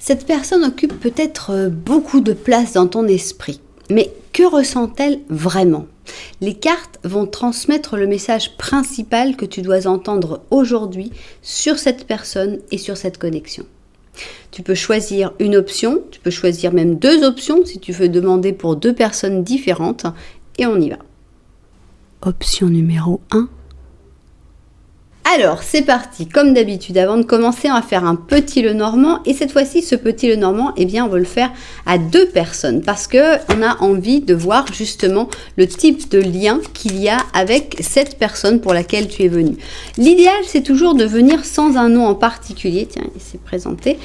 Cette personne occupe peut-être beaucoup de place dans ton esprit, mais que ressent-elle vraiment? Les cartes vont transmettre le message principal que tu dois entendre aujourd'hui sur cette personne et sur cette connexion. Tu peux choisir une option, tu peux choisir même deux options si tu veux demander pour deux personnes différentes, et on y va. Option numéro 1. Alors, c'est parti. Comme d'habitude, avant de commencer, on va faire un petit Lenormand. Et cette fois-ci, ce petit Lenormand, eh bien, on va le faire à deux personnes parce qu'on a envie de voir justement le type de lien qu'il y a avec cette personne pour laquelle tu es venu. L'idéal, c'est toujours de venir sans un nom en particulier. Tiens, il s'est présenté.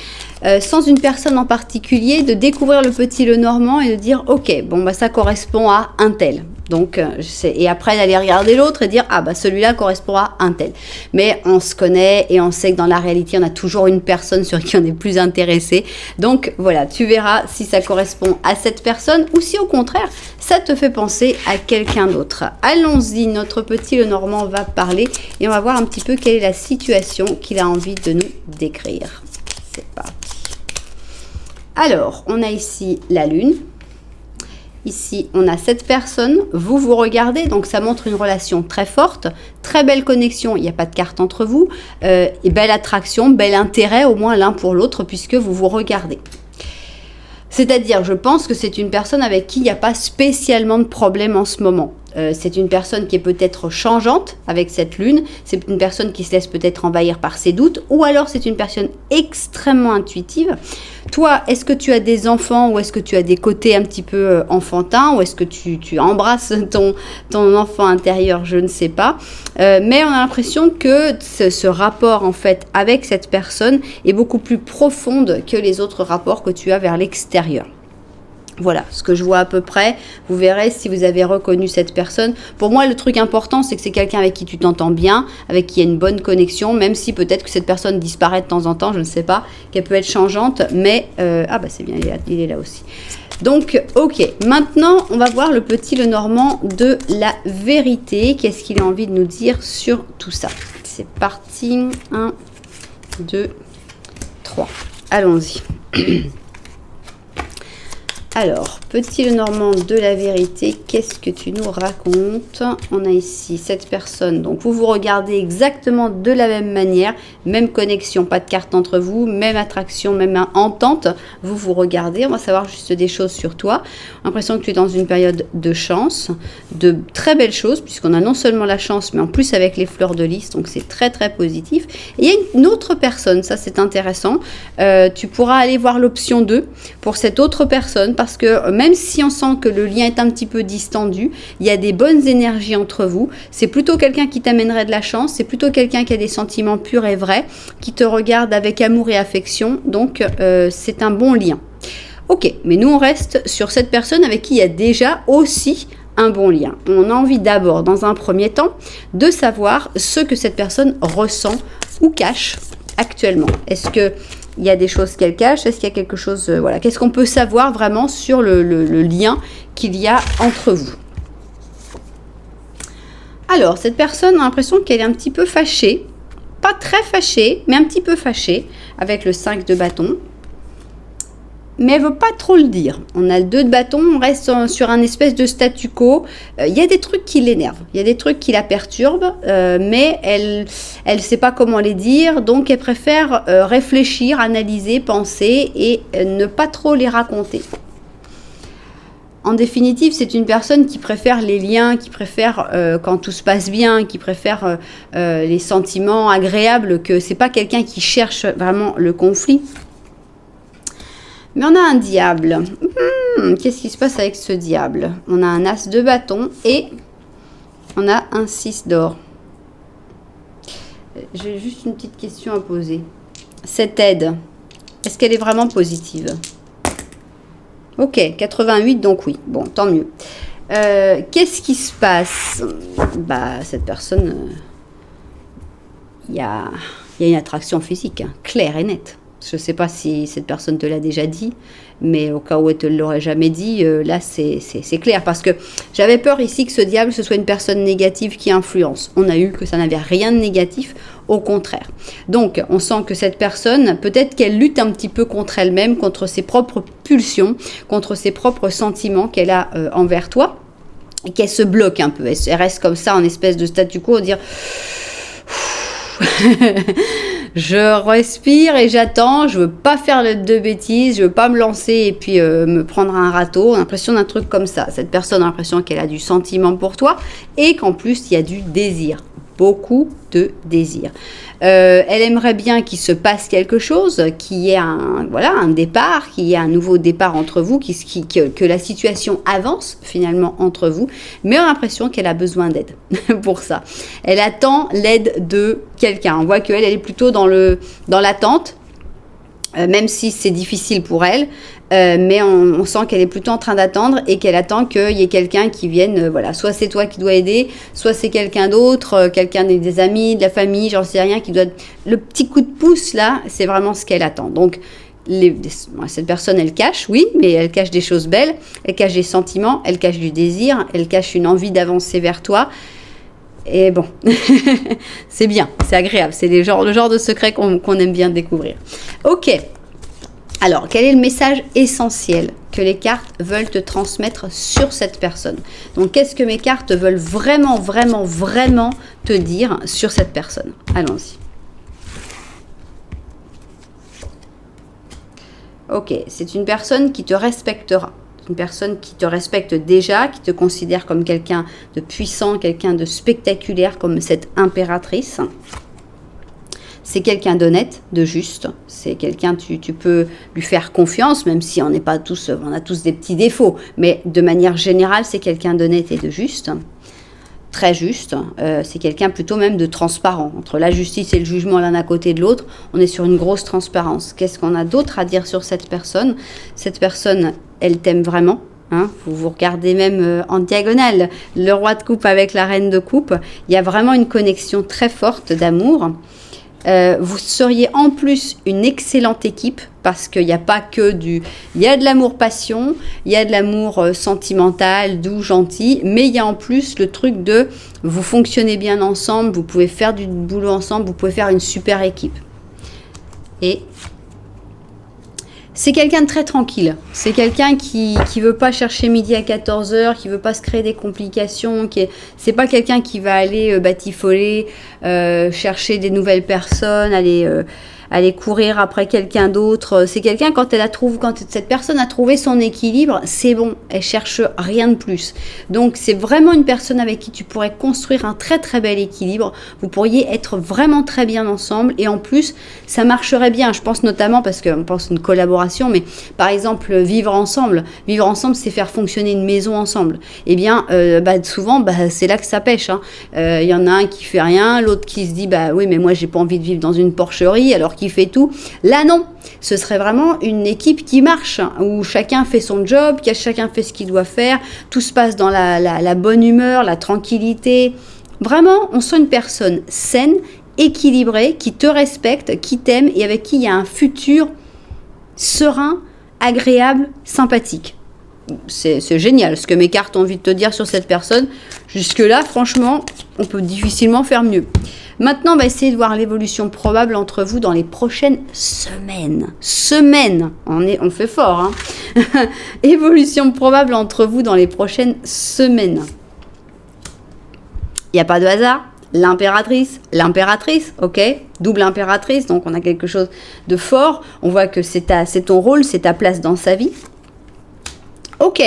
Sans une personne en particulier, de découvrir le petit Lenormand et de dire, ok, bon, bah, ça correspond à un tel. Donc, et après d'aller regarder l'autre et dire, ah bah celui-là correspond à un tel. Mais on se connaît et on sait que dans la réalité, on a toujours une personne sur qui on est plus intéressé. Donc voilà, tu verras si ça correspond à cette personne ou si au contraire, ça te fait penser à quelqu'un d'autre. Allons-y, notre petit Lenormand va parler et on va voir un petit peu quelle est la situation qu'il a envie de nous décrire. C'est parti. Alors, on a ici la Lune. Ici, on a cette personne, vous regardez, donc ça montre une relation très forte, très belle connexion, il n'y a pas de carte entre vous, et belle attraction, bel intérêt au moins l'un pour l'autre puisque vous regardez. C'est-à-dire, je pense que c'est une personne avec qui il n'y a pas spécialement de problème en ce moment. C'est une personne qui est peut-être changeante avec cette lune, c'est une personne qui se laisse peut-être envahir par ses doutes, ou alors c'est une personne extrêmement intuitive. Toi, est-ce que tu as des enfants ou est-ce que tu as des côtés un petit peu enfantins ou est-ce que tu embrasses ton enfant intérieur? Je ne sais pas. Mais on a l'impression que ce rapport en fait avec cette personne est beaucoup plus profonde que les autres rapports que tu as vers l'extérieur. Voilà, ce que je vois à peu près. Vous verrez si vous avez reconnu cette personne. Pour moi, le truc important, c'est que c'est quelqu'un avec qui tu t'entends bien, avec qui il y a une bonne connexion, même si peut-être que cette personne disparaît de temps en temps, je ne sais pas, qu'elle peut être changeante, mais... ah bah c'est bien, il est là aussi. Donc, ok, maintenant, on va voir le petit Lenormand de la vérité. Qu'est-ce qu'il a envie de nous dire sur tout ça? C'est parti. 1, 2, 3. Allons-y. Alors, petit Lenormand de la vérité, qu'est-ce que tu nous racontes? On a ici cette personne, donc vous regardez exactement de la même manière, même connexion, pas de carte entre vous, même attraction, même entente, vous regardez, on va savoir juste des choses sur toi. L'impression que tu es dans une période de chance, de très belles choses, puisqu'on a non seulement la chance, mais en plus avec les fleurs de lys, donc c'est très très positif. Et il y a une autre personne, ça c'est intéressant, tu pourras aller voir l'option 2 pour cette autre personne, parce que même si on sent que le lien est un petit peu distendu, il y a des bonnes énergies entre vous. C'est plutôt quelqu'un qui t'amènerait de la chance, c'est plutôt quelqu'un qui a des sentiments purs et vrais, qui te regarde avec amour et affection, donc c'est un bon lien. Ok, mais nous on reste sur cette personne avec qui il y a déjà aussi un bon lien. On a envie d'abord, dans un premier temps, de savoir ce que cette personne ressent ou cache actuellement. Est-ce que il y a des choses qu'elle cache? Est-ce qu'il y a quelque chose... voilà. Qu'est-ce qu'on peut savoir vraiment sur le lien qu'il y a entre vous? Alors, cette personne a l'impression qu'elle est un petit peu fâchée. Pas très fâchée, mais un petit peu fâchée avec le 5 de bâton. Mais elle ne veut pas trop le dire. On a le 2 de bâton, on reste sur un espèce de statu quo. Il y a des trucs qui l'énervent, il y a des trucs qui la perturbent, mais elle ne sait pas comment les dire, donc elle préfère réfléchir, analyser, penser et ne pas trop les raconter. En définitive, c'est une personne qui préfère les liens, qui préfère quand tout se passe bien, qui préfère les sentiments agréables, que c'est pas quelqu'un qui cherche vraiment le conflit. Mais on a un diable. Qu'est-ce qui se passe avec ce diable? On a un as de bâton et on a un 6 d'or. J'ai juste une petite question à poser. Cette aide, est-ce qu'elle est vraiment positive? Ok, 88, donc oui. Bon, tant mieux. Qu'est-ce qui se passe? Bah, cette personne, il y a une attraction physique, hein, claire et nette. Je ne sais pas si cette personne te l'a déjà dit, mais au cas où elle ne te l'aurait jamais dit, là c'est clair. Parce que j'avais peur ici que ce diable, ce soit une personne négative qui influence. On a eu que ça n'avait rien de négatif. au contraire. Donc, on sent que cette personne, peut-être qu'elle lutte un petit peu contre elle-même, contre ses propres pulsions, contre ses propres sentiments qu'elle a envers toi, et qu'elle se bloque un peu. Elle reste comme ça en espèce de statu quo, dire je respire et j'attends, je veux pas faire de bêtises, je veux pas me lancer et puis me prendre un râteau. On a l'impression d'un truc comme ça. Cette personne a l'impression qu'elle a du sentiment pour toi et qu'en plus il y a du désir, beaucoup de désir. Elle aimerait bien qu'il se passe quelque chose, qu'il y ait un départ, qu'il y ait un nouveau départ entre vous, que la situation avance finalement entre vous, mais on a l'impression qu'elle a besoin d'aide pour ça. Elle attend l'aide de quelqu'un. On voit qu'elle est plutôt dans l'attente, même si c'est difficile pour elle. Mais on sent qu'elle est plutôt en train d'attendre et qu'elle attend qu'il y ait quelqu'un qui vienne, soit c'est toi qui dois aider, soit c'est quelqu'un d'autre, quelqu'un des amis, de la famille, j'en sais rien, qui doit... Le petit coup de pouce, là, c'est vraiment ce qu'elle attend. Donc, cette personne, elle cache, oui, mais elle cache des choses belles, elle cache des sentiments, elle cache du désir, elle cache une envie d'avancer vers toi. Et bon, c'est bien, c'est agréable, c'est le genre de secret qu'on aime bien découvrir. Ok. Alors, quel est le message essentiel que les cartes veulent te transmettre sur cette personne? Donc, qu'est-ce que mes cartes veulent vraiment, vraiment, vraiment te dire sur cette personne? Allons-y. Ok, c'est une personne qui te respectera. Une personne qui te respecte déjà, qui te considère comme quelqu'un de puissant, quelqu'un de spectaculaire, comme cette impératrice. C'est quelqu'un d'honnête, de juste. C'est quelqu'un, tu peux lui faire confiance, même si on a tous des petits défauts. Mais de manière générale, c'est quelqu'un d'honnête et de juste. Très juste. C'est quelqu'un plutôt même de transparent. Entre la justice et le jugement l'un à côté de l'autre, on est sur une grosse transparence. Qu'est-ce qu'on a d'autre à dire sur cette personne? Cette personne, elle t'aime vraiment. Hein, vous regardez même en diagonale le roi de coupe avec la reine de coupe. Il y a vraiment une connexion très forte d'amour. Vous seriez en plus une excellente équipe parce qu'il n'y a pas que il y a de l'amour-passion, il y a de l'amour sentimental, doux, gentil, mais il y a en plus le truc de vous fonctionnez bien ensemble, vous pouvez faire du boulot ensemble, vous pouvez faire une super équipe. Et c'est quelqu'un de très tranquille. C'est quelqu'un qui veut pas chercher midi à 14h, qui veut pas se créer des complications. C'est pas quelqu'un qui va aller batifoler, chercher des nouvelles personnes, aller courir après quelqu'un d'autre. C'est quelqu'un quand cette personne a trouvé son équilibre, c'est bon. Elle cherche rien de plus. Donc c'est vraiment une personne avec qui tu pourrais construire un très très bel équilibre. Vous pourriez être vraiment très bien ensemble et en plus ça marcherait bien. Je pense notamment parce qu'on pense une collaboration, mais par exemple vivre ensemble. Vivre ensemble, c'est faire fonctionner une maison ensemble. Eh bien, souvent, c'est là que ça pêche. Il y en a un qui fait rien, l'autre qui se dit oui, mais moi j'ai pas envie de vivre dans une porcherie, alors qui fait tout. Là, non. Ce serait vraiment une équipe qui marche, où chacun fait son job, chacun fait ce qu'il doit faire, tout se passe dans la bonne humeur, la tranquillité. Vraiment, on sent une personne saine, équilibrée, qui te respecte, qui t'aime et avec qui il y a un futur serein, agréable, sympathique. C'est génial ce que mes cartes ont envie de te dire sur cette personne. Jusque-là, franchement, on peut difficilement faire mieux. Maintenant, on va essayer de voir l'évolution probable entre vous dans les prochaines semaines. On fait fort, hein. Évolution probable entre vous dans les prochaines semaines. Il n'y a pas de hasard. L'impératrice, ok, double impératrice, donc on a quelque chose de fort. On voit que c'est ton rôle, c'est ta place dans sa vie. Ok,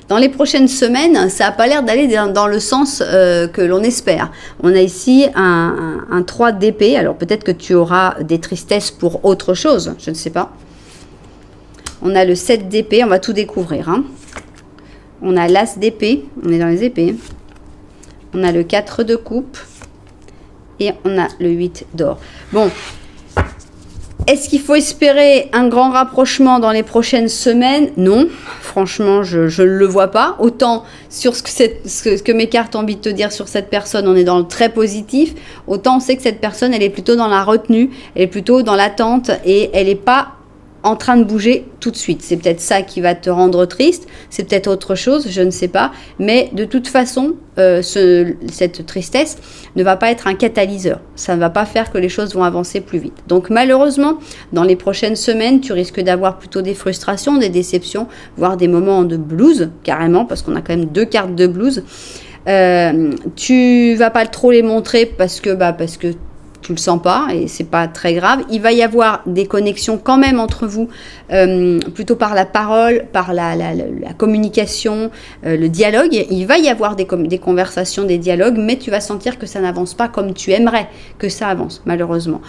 dans les prochaines semaines, ça n'a pas l'air d'aller dans le sens que l'on espère. On a ici un 3 d'épée. Alors peut-être que tu auras des tristesses pour autre chose, je ne sais pas. On a le 7 d'épée, on va tout découvrir. Hein. On a l'as d'épée, on est dans les épées. On a le 4 de coupe. Et on a le 8 d'or. Bon. Est-ce qu'il faut espérer un grand rapprochement dans les prochaines semaines? Non, franchement, je ne le vois pas. Autant sur ce que mes cartes ont envie de te dire sur cette personne, on est dans le très positif. Autant on sait que cette personne, elle est plutôt dans la retenue, elle est plutôt dans l'attente et elle n'est pas en train de bouger tout de suite. C'est peut-être ça qui va te rendre triste, c'est peut-être autre chose, je ne sais pas. Mais de toute façon, cette tristesse ne va pas être un catalyseur. Ça ne va pas faire que les choses vont avancer plus vite. Donc malheureusement, dans les prochaines semaines, tu risques d'avoir plutôt des frustrations, des déceptions, voire des moments de blues, carrément, parce qu'on a quand même 2 cartes de blues. Tu vas pas trop les montrer parce que tu le sens pas et c'est pas très grave. Il va y avoir des connexions quand même entre vous, plutôt par la parole, par la communication, le dialogue. Il va y avoir des conversations, des dialogues, mais tu vas sentir que ça n'avance pas comme tu aimerais que ça avance, malheureusement.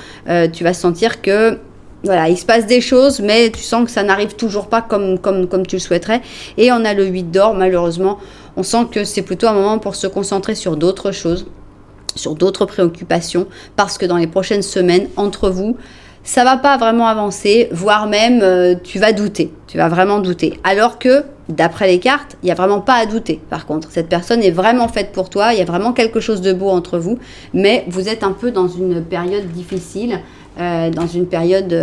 Tu vas sentir que voilà, il se passe des choses, mais tu sens que ça n'arrive toujours pas comme tu le souhaiterais. Et on a le 8 d'or, malheureusement. On sent que c'est plutôt un moment pour se concentrer sur d'autres choses, sur d'autres préoccupations, parce que dans les prochaines semaines, entre vous, ça va pas vraiment avancer, voire même tu vas douter, tu vas vraiment douter. Alors que, d'après les cartes, il n'y a vraiment pas à douter. Par contre, cette personne est vraiment faite pour toi, il y a vraiment quelque chose de beau entre vous, mais vous êtes un peu dans une période difficile, dans une période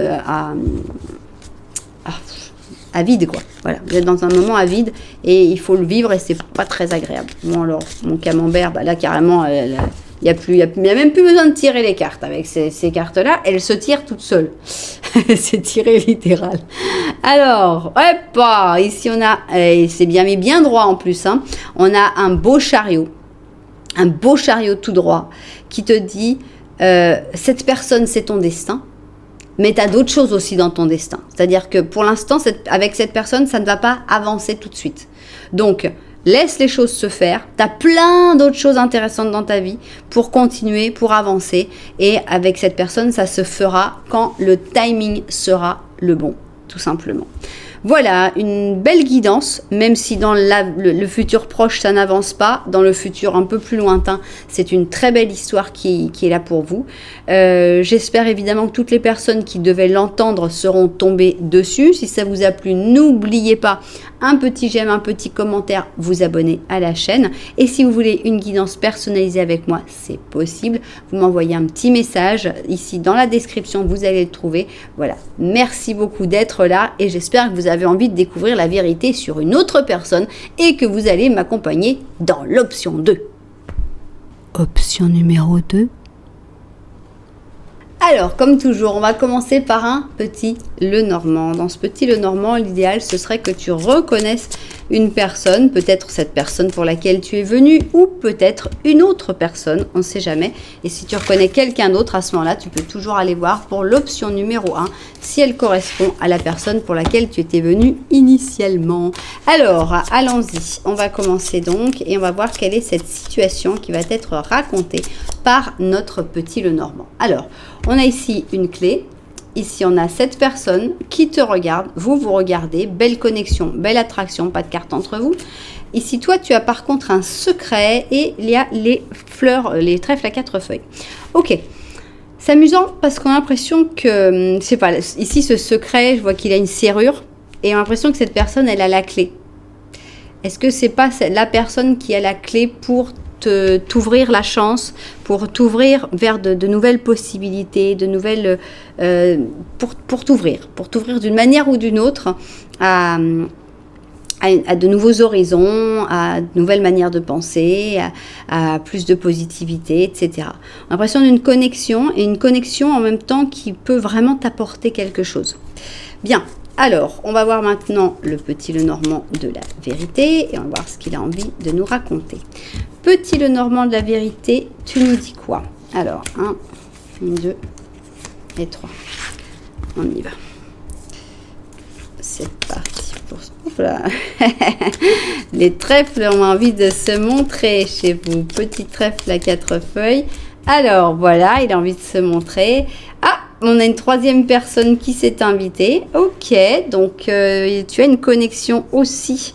à vide, quoi. Voilà, vous êtes dans un moment à vide et il faut le vivre et c'est pas très agréable. Bon alors, mon camembert, là carrément, il n'y a même plus besoin de tirer les cartes avec ces cartes-là, elles se tirent toutes seules. C'est tiré littéral. Alors, hop, ici on a, c'est bien mis bien droit en plus, hein, on a un beau chariot tout droit qui te dit, cette personne c'est ton destin. Mais tu as d'autres choses aussi dans ton destin. C'est-à-dire que pour l'instant, avec cette personne, ça ne va pas avancer tout de suite. Donc, laisse les choses se faire. Tu as plein d'autres choses intéressantes dans ta vie pour continuer, pour avancer. Et avec cette personne, ça se fera quand le timing sera le bon, tout simplement. Voilà, une belle guidance, même si dans le futur proche, ça n'avance pas. Dans le futur un peu plus lointain, c'est une très belle histoire qui est là pour vous. J'espère évidemment que toutes les personnes qui devaient l'entendre seront tombées dessus. Si ça vous a plu, n'oubliez pas un petit j'aime, un petit commentaire, vous abonner à la chaîne. Et si vous voulez une guidance personnalisée avec moi, c'est possible. Vous m'envoyez un petit message. Ici, dans la description, vous allez le trouver. Voilà, merci beaucoup d'être là et j'espère que vous avez envie de découvrir la vérité sur une autre personne et que vous allez m'accompagner dans l'option 2. Option numéro 2. Alors, comme toujours, on va commencer par un petit Lenormand. Dans ce petit Lenormand, l'idéal, ce serait que tu reconnaisses une personne, peut-être cette personne pour laquelle tu es venu, ou peut-être une autre personne, on ne sait jamais. Et si tu reconnais quelqu'un d'autre, à ce moment-là, tu peux toujours aller voir pour l'option numéro 1, si elle correspond à la personne pour laquelle tu étais venu initialement. Alors, allons-y. On va commencer donc, et on va voir quelle est cette situation qui va être racontée par notre petit Lenormand. Alors, on a ici une clé. Ici, on a cette personne qui te regarde. Vous regardez. Belle connexion, belle attraction. Pas de carte entre vous. Ici, toi, tu as par contre un secret. Et il y a les fleurs, les trèfles à 4 feuilles. Ok. C'est amusant parce qu'on a l'impression que... Je sais pas. Ici, ce secret, je vois qu'il a une serrure. Et on a l'impression que cette personne, elle a la clé. Est-ce que c'est pas la personne qui a la clé pour t'ouvrir la chance, pour t'ouvrir vers de nouvelles possibilités, de nouvelles pour t'ouvrir d'une manière ou d'une autre à de nouveaux horizons, à de nouvelles manières de penser, à plus de positivité, etc. On a l'impression d'une connexion et une connexion en même temps qui peut vraiment t'apporter quelque chose. Bien. Alors, on va voir maintenant le petit Lenormand de la vérité et on va voir ce qu'il a envie de nous raconter. Petit Lenormand de la vérité, tu nous dis quoi? Alors, 1, 2 et 3. On y va. C'est parti pour ce... Voilà. Les trèfles ont envie de se montrer chez vous. Petit trèfle à 4 feuilles. Alors, voilà, il a envie de se montrer. Ah! On a une troisième personne qui s'est invitée. Ok, donc tu as une connexion aussi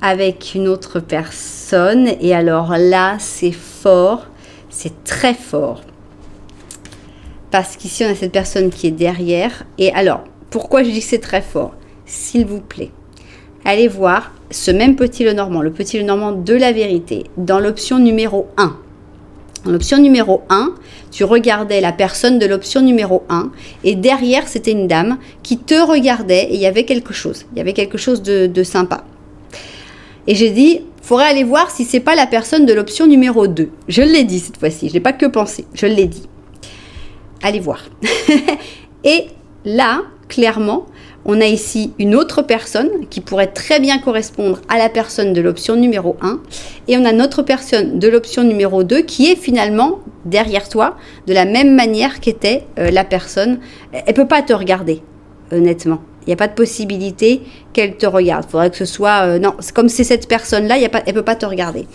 avec une autre personne. Et alors là, c'est fort, c'est très fort. Parce qu'ici, on a cette personne qui est derrière. Et alors, pourquoi je dis que c'est très fort? S'il vous plaît, allez voir ce même petit Lenormand, le petit Lenormand de la vérité, dans l'option numéro 1. Dans l'option numéro 1, tu regardais la personne de l'option numéro 1 et derrière, c'était une dame qui te regardait et il y avait quelque chose. Il y avait quelque chose de sympa. Et j'ai dit, il faudrait aller voir si c'est pas la personne de l'option numéro 2. Je l'ai dit cette fois-ci, je n'ai pas que pensé, je l'ai dit. Allez voir. Et là, clairement, on a ici une autre personne qui pourrait très bien correspondre à la personne de l'option numéro 1. Et on a notre personne de l'option numéro 2 qui est finalement derrière toi, de la même manière qu'était la personne. Elle ne peut pas te regarder, honnêtement. Il n'y a pas de possibilité qu'elle te regarde. Il faudrait que ce soit... non, comme c'est cette personne-là, elle ne peut pas te regarder.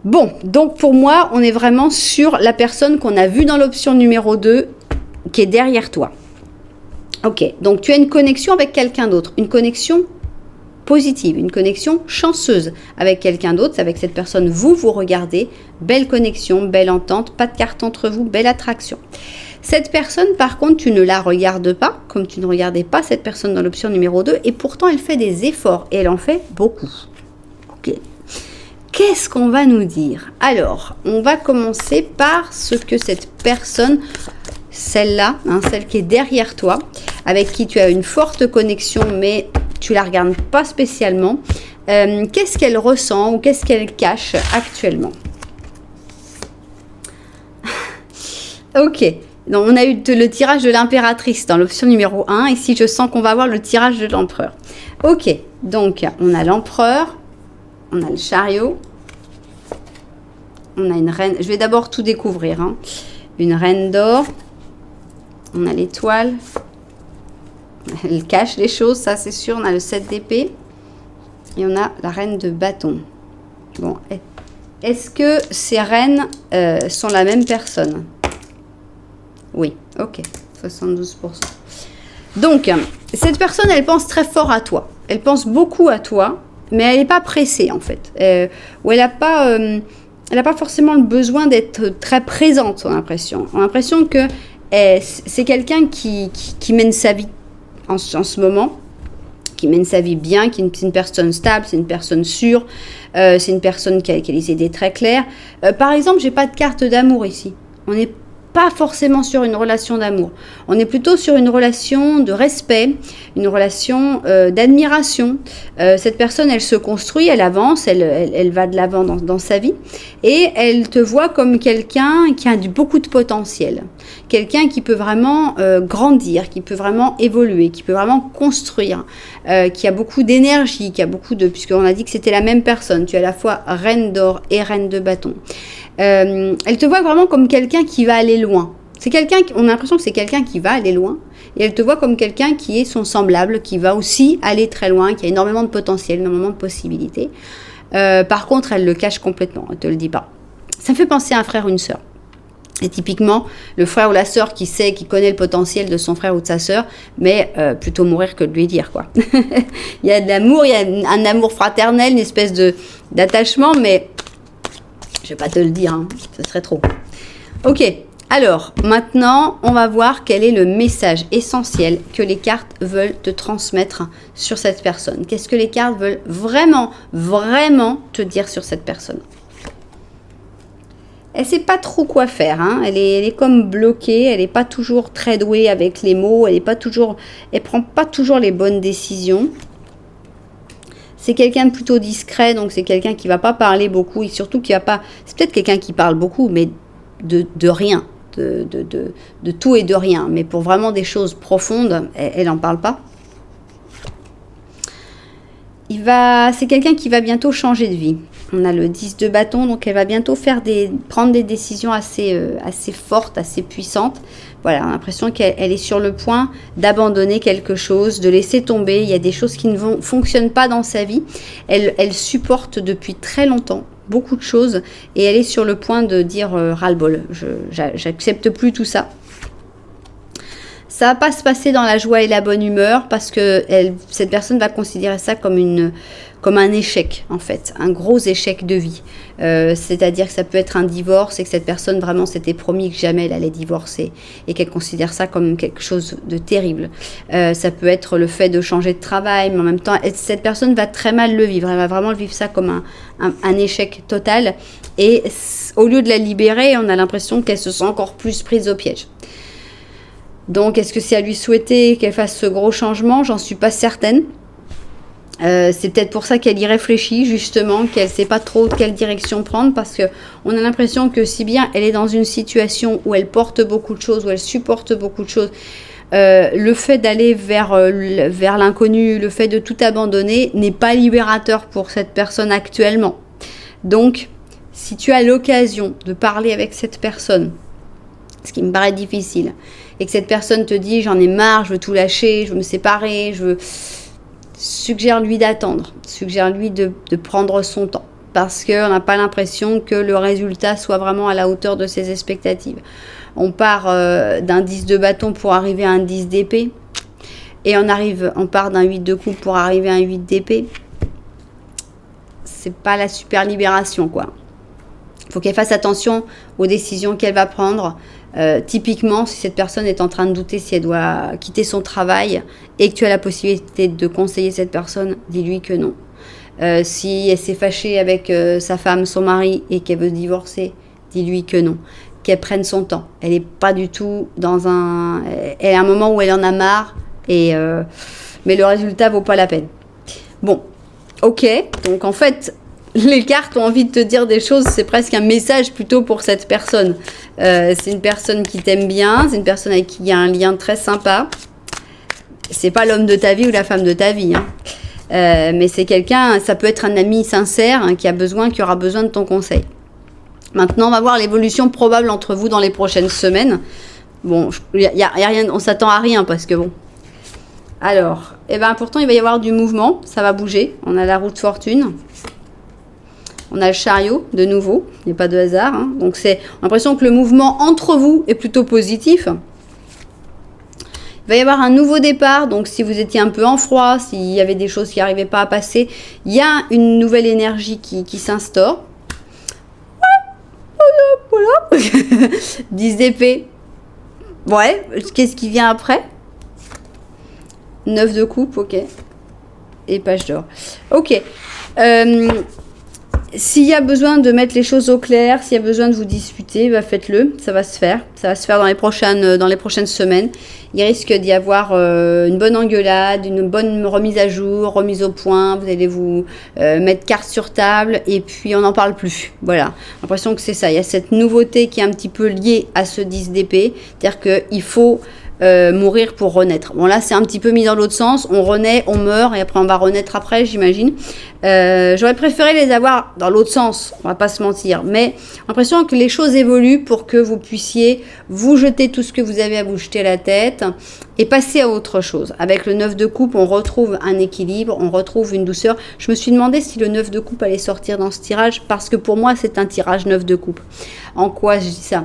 Bon, donc pour moi, on est vraiment sur la personne qu'on a vue dans l'option numéro 2 qui est derrière toi. Ok, donc tu as une connexion avec quelqu'un d'autre, une connexion positive, une connexion chanceuse avec quelqu'un d'autre, c'est avec cette personne, vous regardez, belle connexion, belle entente, pas de carte entre vous, belle attraction. Cette personne, par contre, tu ne la regardes pas, comme tu ne regardais pas cette personne dans l'option numéro 2, et pourtant elle fait des efforts, et elle en fait beaucoup. Ok. Qu'est-ce qu'on va nous dire? Alors, on va commencer par ce que cette personne... Celle-là, celle qui est derrière toi, avec qui tu as une forte connexion, mais tu la regardes pas spécialement. Qu'est-ce qu'elle ressent ou qu'est-ce qu'elle cache actuellement? Ok, donc on a eu le tirage de l'impératrice dans l'option numéro 1. Ici, je sens qu'on va avoir le tirage de l'empereur. Ok, donc on a l'empereur, on a le chariot, on a une reine. Je vais d'abord tout découvrir. Une reine d'or. On a l'étoile. Elle cache les choses, ça c'est sûr. On a le 7 d'épée. Et on a la reine de bâton. Bon, est-ce que ces reines sont la même personne? Oui, ok. 72%. Donc, cette personne, elle pense très fort à toi. Elle pense beaucoup à toi, mais elle n'est pas pressée en fait. Ou elle n'a pas... elle n'a pas forcément le besoin d'être très présente, on a l'impression. On a l'impression que c'est quelqu'un qui mène sa vie en ce moment, qui mène sa vie bien, c'est une personne stable, c'est une personne sûre, c'est une personne qui a les idées très claires. Par exemple, j'ai pas de carte d'amour ici. On n'est pas forcément sur une relation d'amour. On est plutôt sur une relation de respect, une relation d'admiration. Cette personne, elle se construit, elle avance, elle va de l'avant dans sa vie et elle te voit comme quelqu'un qui a beaucoup de potentiel. Quelqu'un qui peut vraiment grandir, qui peut vraiment évoluer, qui peut vraiment construire, qui a beaucoup d'énergie, qui a beaucoup de... Puisqu'on a dit que c'était la même personne, tu es à la fois reine d'or et reine de bâton. Elle te voit vraiment comme quelqu'un qui va aller loin. On a l'impression que c'est quelqu'un qui va aller loin. Et elle te voit comme quelqu'un qui est son semblable, qui va aussi aller très loin, qui a énormément de potentiel, énormément de possibilités. Par contre, elle le cache complètement, elle ne te le dit pas. Ça me fait penser à un frère ou une sœur. Et typiquement, le frère ou la sœur qui connaît le potentiel de son frère ou de sa sœur, mais plutôt mourir que de lui dire, quoi. Il y a de l'amour, il y a un amour fraternel, une espèce d'attachement, mais... Je ne vais pas te le dire, ce serait trop. Ok, alors maintenant, on va voir quel est le message essentiel que les cartes veulent te transmettre sur cette personne. Qu'est-ce que les cartes veulent vraiment, vraiment te dire sur cette personne? Elle ne sait pas trop quoi faire, elle est comme bloquée, elle n'est pas toujours très douée avec les mots, elle prend pas toujours les bonnes décisions. C'est quelqu'un de plutôt discret, donc c'est quelqu'un qui ne va pas parler beaucoup et surtout qui va pas... C'est peut-être quelqu'un qui parle beaucoup, mais de rien, de tout et de rien. Mais pour vraiment des choses profondes, elle n'en parle pas. C'est quelqu'un qui va bientôt changer de vie. On a le 10 de bâton, donc elle va bientôt prendre des décisions assez fortes, assez puissantes. Voilà, on a l'impression qu'elle est sur le point d'abandonner quelque chose, de laisser tomber. Il y a des choses qui ne fonctionnent pas dans sa vie. Elle supporte depuis très longtemps beaucoup de choses et elle est sur le point de dire ras-le-bol. J'accepte plus tout ça. ça va pas se passer dans la joie et la bonne humeur parce que cette personne va considérer ça comme un échec, en fait, un gros échec de vie. C'est-à-dire que ça peut être un divorce et que cette personne vraiment s'était promis que jamais elle allait divorcer et qu'elle considère ça comme quelque chose de terrible. Ça peut être le fait de changer de travail, mais en même temps, cette personne va très mal le vivre. Elle va vraiment vivre ça comme un échec total. Et au lieu de la libérer, on a l'impression qu'elle se sent encore plus prise au piège. Donc, est-ce que c'est à lui souhaiter qu'elle fasse ce gros changement? J'en suis pas certaine. C'est peut-être pour ça qu'elle y réfléchit, justement, qu'elle ne sait pas trop quelle direction prendre, parce qu'on a l'impression que si bien elle est dans une situation où elle porte beaucoup de choses, où elle supporte beaucoup de choses, le fait d'aller vers l'inconnu, le fait de tout abandonner n'est pas libérateur pour cette personne actuellement. Donc, si tu as l'occasion de parler avec cette personne, ce qui me paraît difficile, et que cette personne te dit « j'en ai marre, je veux tout lâcher, je veux me séparer, je veux... » Suggère-lui d'attendre, suggère-lui de prendre son temps, parce qu'on n'a pas l'impression que le résultat soit vraiment à la hauteur de ses expectatives. On part d'un 10 de bâton pour arriver à un 10 d'épée, et on part d'un 8 de coupe pour arriver à un 8 d'épée. C'est pas la super libération, quoi. Il faut qu'elle fasse attention aux décisions qu'elle va prendre. Typiquement, si cette personne est en train de douter si elle doit quitter son travail et que tu as la possibilité de conseiller cette personne, dis-lui que non. Si elle s'est fâchée avec sa femme, son mari et qu'elle veut divorcer, dis-lui que non. Qu'elle prenne son temps. Elle n'est pas du tout dans un... Elle a un moment où elle en a marre, mais le résultat vaut pas la peine. Bon, ok. Donc en fait... Les cartes ont envie de te dire des choses, c'est presque un message plutôt pour cette personne. C'est une personne qui t'aime bien, c'est une personne avec qui il y a un lien très sympa. C'est pas l'homme de ta vie ou la femme de ta vie, hein. Mais c'est quelqu'un, ça peut être un ami sincère hein, qui aura besoin de ton conseil. Maintenant, on va voir l'évolution probable entre vous dans les prochaines semaines. Bon, y a rien, on s'attend à rien parce que bon. Alors, pourtant il va y avoir du mouvement, ça va bouger. On a la roue de fortune. On a le chariot, de nouveau, il n'y a pas de hasard. Hein. Donc, on a l'impression que le mouvement entre vous est plutôt positif. Il va y avoir un nouveau départ, donc si vous étiez un peu en froid, s'il y avait des choses qui n'arrivaient pas à passer, il y a une nouvelle énergie qui s'instaure. Voilà. 10 d'épée. Ouais, qu'est-ce qui vient après? 9 de coupe, ok. Et page d'or. Ok. S'il y a besoin de mettre les choses au clair, s'il y a besoin de vous disputer, faites-le, ça va se faire. Ça va se faire dans les prochaines semaines. Il risque d'y avoir une bonne engueulade, une bonne remise à jour, remise au point. Vous allez vous mettre carte sur table et puis on n'en parle plus. Voilà, j'ai l'impression que c'est ça. Il y a cette nouveauté qui est un petit peu liée à ce 10 d'épée. C'est-à-dire qu'il faut... mourir pour renaître. Bon là c'est un petit peu mis dans l'autre sens, on renaît, on meurt et après on va renaître après, j'imagine. J'aurais préféré les avoir dans l'autre sens, on va pas se mentir, mais j'ai l'impression que les choses évoluent pour que vous puissiez vous jeter tout ce que vous avez à vous jeter à la tête et passer à autre chose. Avec le 9 de coupe, on retrouve un équilibre, on retrouve une douceur. Je me suis demandé si le 9 de coupe allait sortir dans ce tirage parce que pour moi c'est un tirage 9 de coupe. En quoi je dis ça ?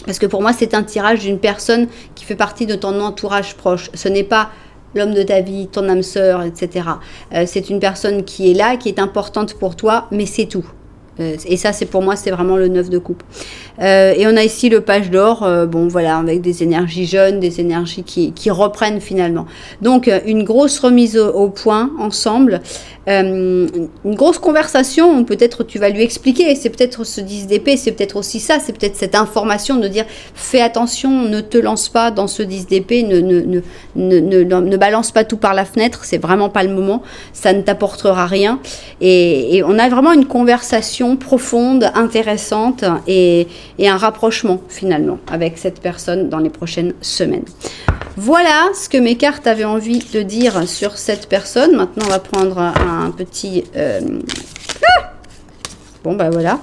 Parce que pour moi, c'est un tirage d'une personne qui fait partie de ton entourage proche. Ce n'est pas l'homme de ta vie, ton âme sœur, etc. C'est une personne qui est là, qui est importante pour toi, mais c'est tout. Et ça, pour moi, c'est vraiment le 9 de coupe. Et on a ici le page d'or, avec des énergies jeunes, des énergies qui reprennent finalement. Donc, une grosse remise au point ensemble. Une grosse conversation, peut-être tu vas lui expliquer, c'est peut-être ce 10 d'épée, c'est peut-être aussi ça, c'est peut-être cette information de dire fais attention, ne te lance pas dans ce 10 d'épée, ne balance pas tout par la fenêtre, c'est vraiment pas le moment, ça ne t'apportera rien. Et on a vraiment une conversation profonde, intéressante et un rapprochement finalement avec cette personne dans les prochaines semaines. Voilà ce que mes cartes avaient envie de dire sur cette personne. Maintenant, on va prendre un petit... Voilà.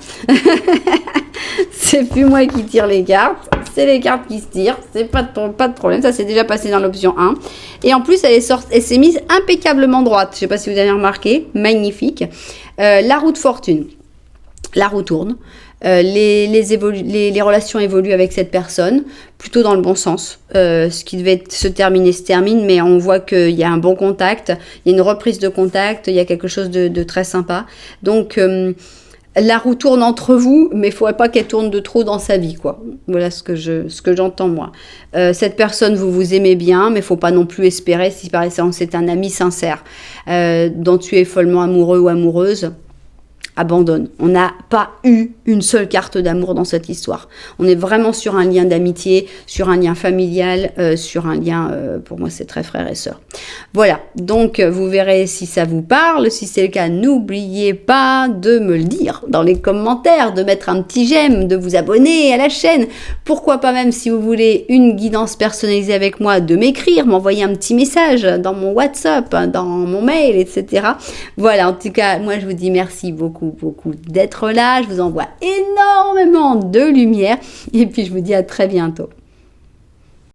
C'est plus moi qui tire les cartes. C'est les cartes qui se tirent. C'est pas de problème. Ça, c'est déjà passé dans l'option 1. Et en plus, elle s'est mise impeccablement droite. Je ne sais pas si vous avez remarqué. Magnifique. La roue de fortune. La roue tourne. Les relations évoluent avec cette personne, plutôt dans le bon sens. Ce qui devait se terminer se termine, mais on voit qu'il y a un bon contact, il y a une reprise de contact, il y a quelque chose de très sympa. Donc, la roue tourne entre vous, mais il ne faudrait pas qu'elle tourne de trop dans sa vie, quoi. Voilà ce que j'entends, moi. Cette personne, vous aimez bien, mais il ne faut pas non plus espérer, si par exemple c'est un ami sincère, dont tu es follement amoureux ou amoureuse, abandonne. On n'a pas eu une seule carte d'amour dans cette histoire. On est vraiment sur un lien d'amitié, sur un lien familial, sur un lien, pour moi c'est très frère et sœur. Voilà, donc vous verrez si ça vous parle. Si c'est le cas, n'oubliez pas de me le dire dans les commentaires, de mettre un petit j'aime, de vous abonner à la chaîne. Pourquoi pas même si vous voulez une guidance personnalisée avec moi, de m'écrire, m'envoyer un petit message dans mon WhatsApp, dans mon mail, etc. Voilà, en tout cas, moi je vous dis merci beaucoup d'être là. Je vous envoie énormément de lumière et puis je vous dis à très bientôt.